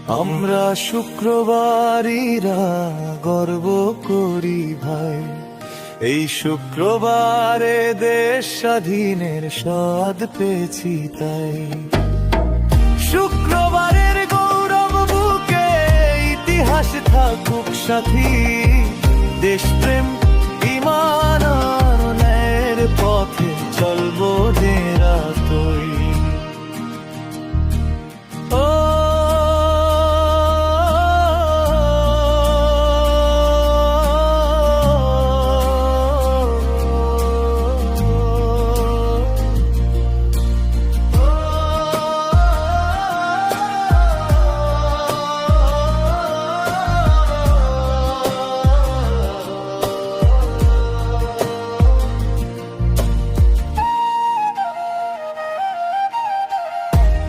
আমরা শুক্রবারীরা গর্ব করি ভাই, এই শুক্রবারে দেশ স্বাধীনের স্বাদ পেয়েছি তাই। শুক্রবারের গৌরব বুকে ইতিহাস থাকুক সাথী, দেশপ্রেম ঈমান আর ন্যায়ের পথে চলবো নিরাতই।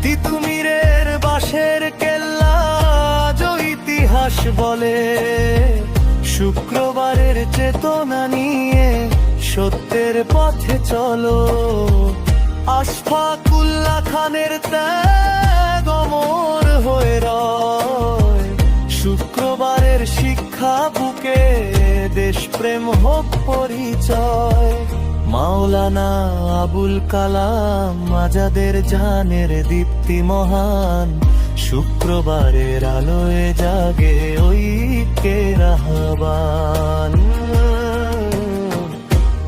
তিতুমিরের বাঁশের কেল্লা ইতিহাস বলে, শুক্রবারের চেতনা নিয়ে সত্যের পথে চলো। আশফাকুল্লাহ খানের ত্যাগ অমর হয়ে রয়, শুক্রবারের শিক্ষা বুকে দেশপ্রেম হোক পরিচয়। মাওলানা আবুল কালাম আজাদের জানের দীপ্তি মহান, শুক্রবারের আলোয় জাগে ঐক্যের আহ্বান।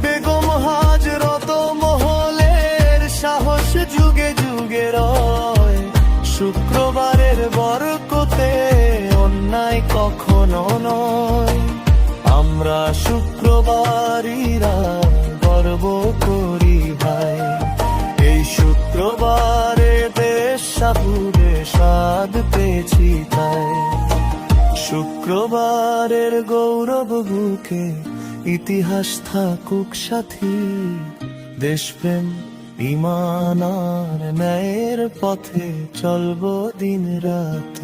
বেগম হাজরত মহলের সাহস যুগে যুগে রয়, শুক্রবারের বরকতে অন্যায় কখনো নয়। আমরা শুক্রবারীরা গর্ব করি ভাই, এই শুক্রবারে দেশ সাহুরে স্বাদ পেয়েছি তাই। শুক্রবারের গৌরব বুকে ইতিহাস থাকুক সাথী, দেশপ্রেম ঈমান আর ন্যায়ের পথে চলবো দিন রাত।